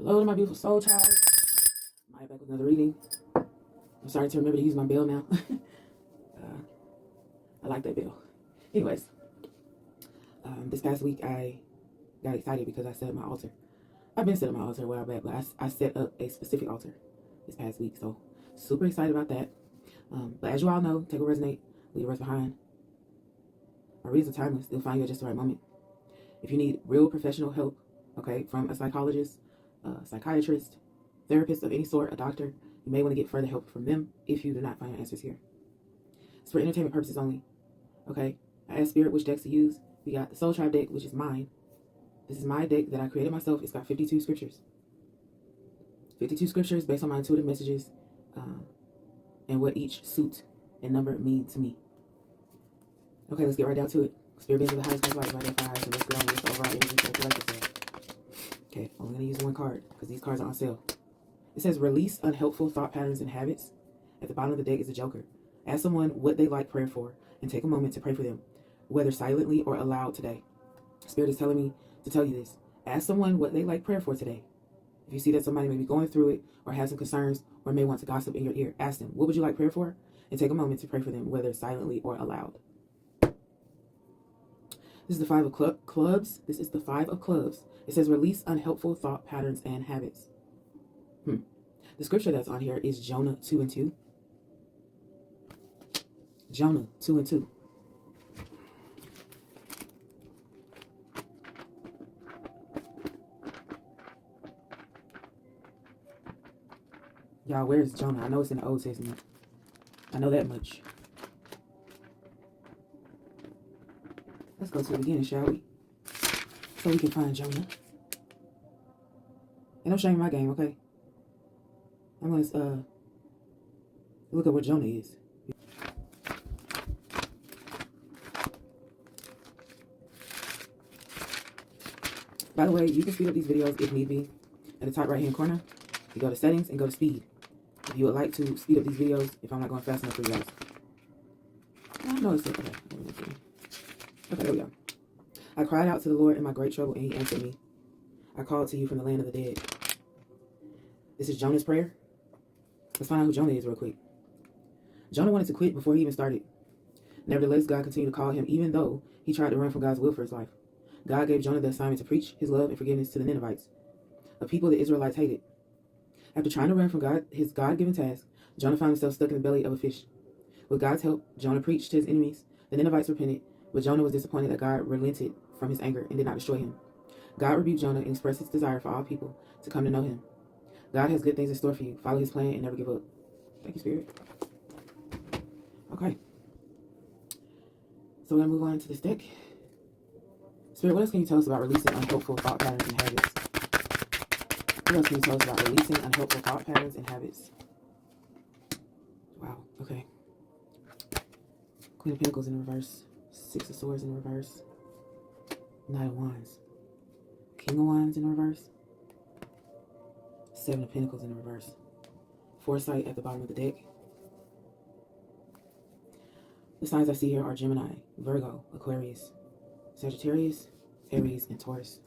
Hello to my beautiful soul child. I'm back with another reading. I'm starting to remember to use my bell now. I like that bell. Anyways, this past week I got excited because I set up my altar. I've been setting my altar a while back, but I set up a specific altar this past week. So super excited about that. But as you all know, take what resonate, leave the rest behind. My readings are timeless. They'll find you at just the right moment. If you need real professional help, okay, from a psychologist, a psychiatrist, therapist of any sort, a doctor, you may want to get further help from them if you do not find your answers here. It's for entertainment purposes only, okay? I asked Spirit which decks to use. We got the Soul Tribe deck, which is mine. This is my deck that I created myself. It's got 52 scriptures. 52 scriptures based on my intuitive messages and what each suit and number mean to me. Okay, let's get right down to it. Spirit beings of the highest light, right there for highest, and let's get on with the overall energy for the collective. Okay, I'm only going to use one card because these cards are on sale. It says release unhelpful thought patterns and habits. At the bottom of the deck is a joker. Ask someone what they like prayer for and take a moment to pray for them, whether silently or aloud today. Spirit is telling me to tell you this. Ask someone what they like prayer for today. If you see that somebody may be going through it or has some concerns or may want to gossip in your ear, ask them, what would you like prayer for? And take a moment to pray for them, whether silently or aloud. This is the Five of Clubs. This is the Five of Clubs. It says release unhelpful thought patterns and habits. The scripture that's on here is Jonah 2:2. Jonah 2:2. Y'all, where's Jonah? I know it's in the Old Testament. I know that much. Let's go to the beginning, shall we? So we can find Jonah. And no shame in my game, okay? I'm going to look at what Jonah is. By the way, you can speed up these videos if need be. At the top right-hand corner, you go to settings and go to speed. If you would like to speed up these videos, if I'm not going fast enough for you guys. I know it's okay. Okay, there we go. I cried out to the Lord in my great trouble, and he answered me. I called to you from the land of the dead. This is Jonah's prayer. Let's find out who Jonah is real quick. Jonah wanted to quit before he even started. Nevertheless, God continued to call him even though he tried to run from God's will for his life. God gave Jonah the assignment to preach his love and forgiveness to the Ninevites, a people the Israelites hated. After trying to run from his God-given task, Jonah found himself stuck in the belly of a fish. With God's help, Jonah preached to his enemies. The Ninevites repented, but Jonah was disappointed that God relented from his anger and did not destroy him. God rebuked Jonah and expressed his desire for all people to come to know him. God has good things in store for you. Follow his plan and never give up. Thank you, Spirit. Okay. So we're going to move on to this deck. Spirit, what else can you tell us about releasing unhelpful thought patterns and habits? What else can you tell us about releasing unhelpful thought patterns and habits? Wow, okay. Queen of Pinnacles in reverse. Six of Swords in reverse. Knight of Wands. King of Wands in reverse. Seven of Pentacles in reverse. Foresight at the bottom of the deck. The signs I see here are Gemini, Virgo, Aquarius, Sagittarius, Aries, and Taurus.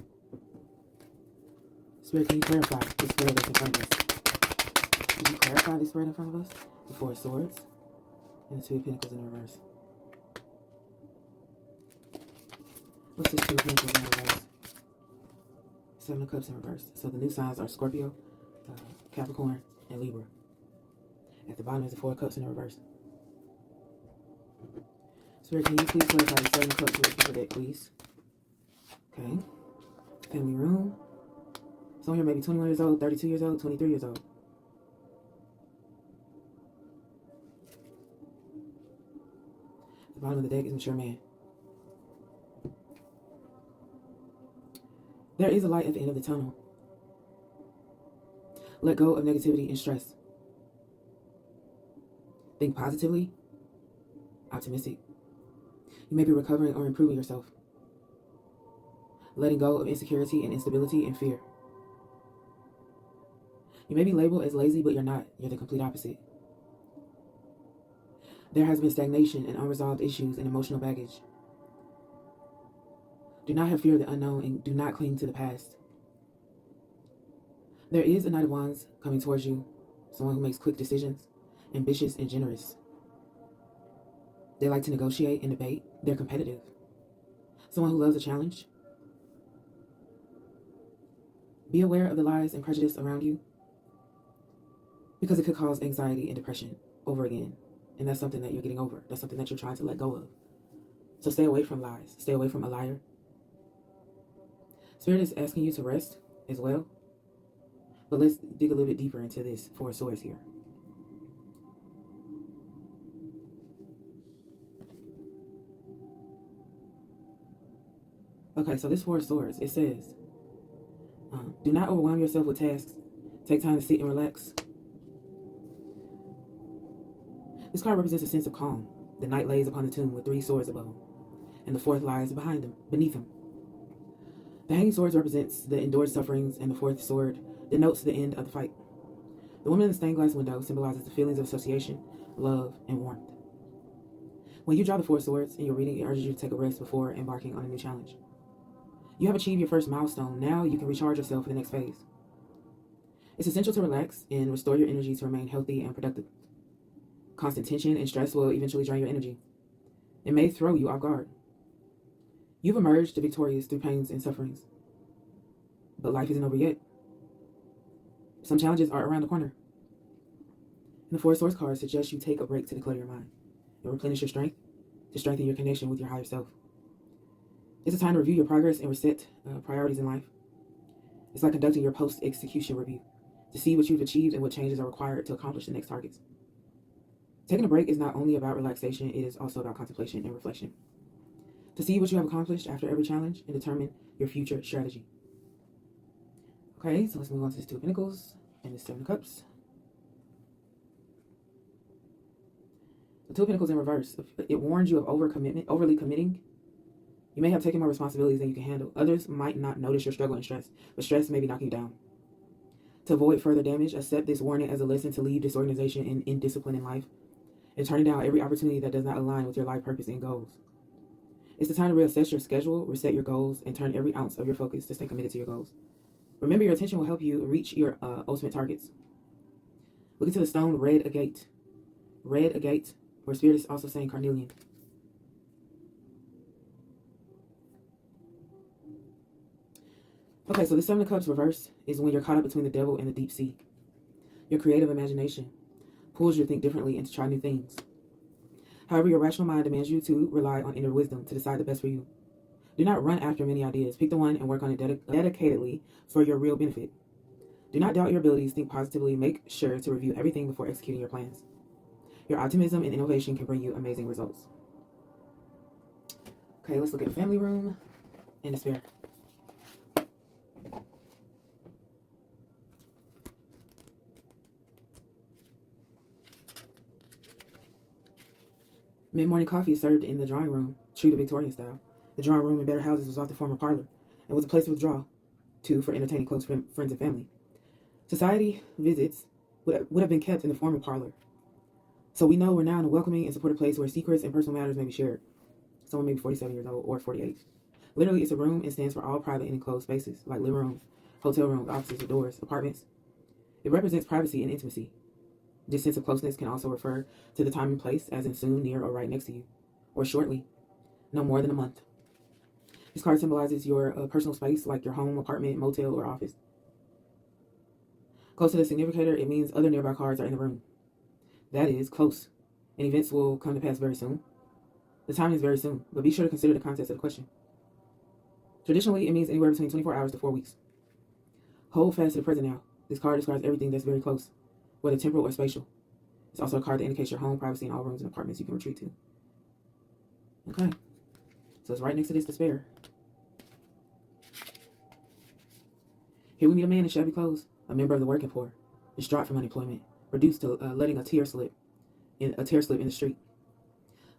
Spirit, can you clarify this spread that's in front of us? Can you clarify this spread in front of us? The Four of Swords and the Two of Pentacles in reverse. What's this Two of Pentacles in reverse? Seven of Cups in reverse. So the new signs are Scorpio, Capricorn, and Libra. At the bottom is the Four of Cups in reverse. Spirit, can you please clarify the Seven of Cups with the deck, please? Okay. Family room. Someone here may be 21 years old, 32 years old, 23 years old. At the bottom of the deck is mature man. There is a light at the end of the tunnel. Let go of negativity and stress. Think positively, optimistic. You may be recovering or improving yourself. Letting go of insecurity and instability and fear. You may be labeled as lazy, but you're not. You're the complete opposite. There has been stagnation and unresolved issues and emotional baggage. Do not have fear of the unknown and do not cling to the past. There is a Knight of Wands coming towards you, someone who makes quick decisions, ambitious and generous. They like to negotiate and debate. They're competitive. Someone who loves a challenge. Be aware of the lies and prejudice around you, because it could cause anxiety and depression over again. And that's something that you're getting over. That's something that you're trying to let go of. So stay away from lies. Stay away from a liar. Spirit is asking you to rest as well. But let's dig a little bit deeper into this Four of Swords here. Okay, so this Four of Swords, it says, do not overwhelm yourself with tasks. Take time to sit and relax. This card represents a sense of calm. The knight lays upon the tomb with 3 swords above him, and the 4th lies beneath him. The hanging swords represents the endured sufferings, and the 4th sword denotes the end of the fight. The woman in the stained glass window symbolizes the feelings of association, love, and warmth. When you draw the 4 swords in your reading, it urges you to take a rest before embarking on a new challenge. You have achieved your first milestone. Now you can recharge yourself for the next phase. It's essential to relax and restore your energy to remain healthy and productive. Constant tension and stress will eventually drain your energy. It may throw you off guard. You've emerged victorious through pains and sufferings. But life isn't over yet. Some challenges are around the corner. And the 4 Swords card suggests you take a break to declutter your mind and replenish your strength to strengthen your connection with your higher self. It's a time to review your progress and reset priorities in life. It's like conducting your post-execution review to see what you've achieved and what changes are required to accomplish the next targets. Taking a break is not only about relaxation, it is also about contemplation and reflection. To see what you have accomplished after every challenge and determine your future strategy. Okay, so let's move on to this 2 of Pinnacles and this 7 of Cups. The 2 of Pinnacles in reverse. It warns you of overly committing. You may have taken more responsibilities than you can handle. Others might not notice your struggle and stress, but stress may be knocking you down. To avoid further damage, accept this warning as a lesson to leave disorganization and indiscipline in life, and turning down every opportunity that does not align with your life purpose and goals. It's the time to reassess your schedule, reset your goals, and turn every ounce of your focus to stay committed to your goals. Remember, your attention will help you reach your ultimate targets. Look into the stone, red agate. Red agate, where Spirit is also saying carnelian. Okay, so the 7 of Cups reverse is when you're caught up between the devil and the deep sea. Your creative imagination pulls you to think differently and to try new things. However, your rational mind demands you to rely on inner wisdom to decide the best for you. Do not run after many ideas. Pick the one and work on it dedicatedly for your real benefit. Do not doubt your abilities. Think positively. Make sure to review everything before executing your plans. Your optimism and innovation can bring you amazing results. Okay, let's look at family room and despair. Mid-morning coffee is served in the drawing room, true to Victorian style. The drawing room in better houses was often former parlor and was a place to withdraw to for entertaining close friends and family. Society visits would have been kept in the former parlor. So we know we're now in a welcoming and supportive place where secrets and personal matters may be shared. Someone may be 47 years old or 48. Literally, it's a room and stands for all private and enclosed spaces, like living rooms, hotel rooms, offices, or doors, apartments. It represents privacy and intimacy. This sense of closeness can also refer to the time and place, as in soon, near, or right next to you, or shortly, no more than a month. This card symbolizes your personal space, like your home, apartment, motel, or office. Close to the significator, it means other nearby cards are in the room. That is close, and events will come to pass very soon. The timing is very soon, but be sure to consider the context of the question. Traditionally, it means anywhere between 24 hours to 4 weeks. Hold fast to the present now. This card describes everything that's very close, whether temporal or spatial. It's also a card that indicates your home, privacy, and all rooms and apartments you can retreat to. Okay, so it's right next to this despair. Here we meet a man in shabby clothes, a member of the working poor, distraught from unemployment, reduced to letting a tear slip in the street,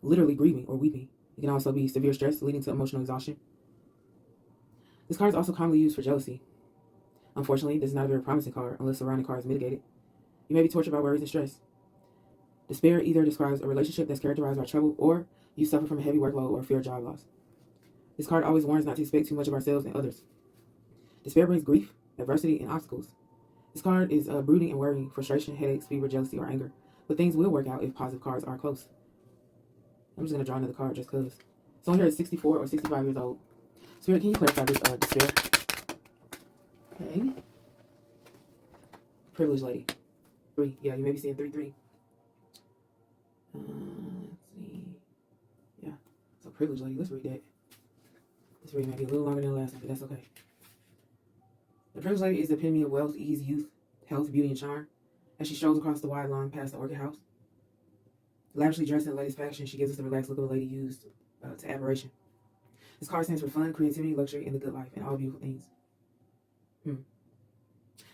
literally grieving or weeping. It can also be severe stress leading to emotional exhaustion. This card is also commonly used for jealousy. Unfortunately, this is not a very promising card unless surrounding cards mitigate it. You may be tortured by worries and stress. Despair either describes a relationship that's characterized by trouble, or you suffer from a heavy workload or fear of job loss. This card always warns not to expect too much of ourselves and others. Despair brings grief, adversity, and obstacles. This card is brooding and worrying, frustration, headaches, fever, jealousy, or anger. But things will work out if positive cards are close. I'm just going to draw another card just because. Someone here is 64 or 65 years old. Spirit, can you clarify this despair? Okay. Privileged lady. 3. Yeah, you may be seeing 3-3. Let's see. Yeah. So privileged lady. Let's read that. This reading might be a little longer than the last one, but that's okay. The privileged lady is the epitome of wealth, ease, youth, health, beauty, and charm. As she strolls across the wide lawn past the orchid house, lavishly dressed in the latest fashion, she gives us the relaxed look of a lady used to admiration. This card stands for fun, creativity, luxury, and the good life, and all beautiful things.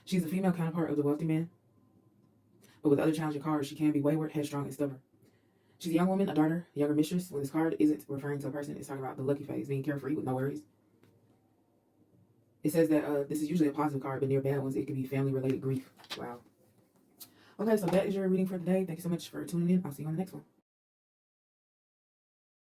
She's the female counterpart of the wealthy man, but with other challenging cards, she can be wayward, headstrong, and stubborn. She's a young woman, a daughter, a younger mistress. When this card isn't referring to a person, it's talking about the lucky phase, being carefree with no worries. It says that this is usually a positive card, but near bad ones, it could be family-related grief. Wow. Okay, so that is your reading for today. Thank you so much for tuning in. I'll see you on the next one.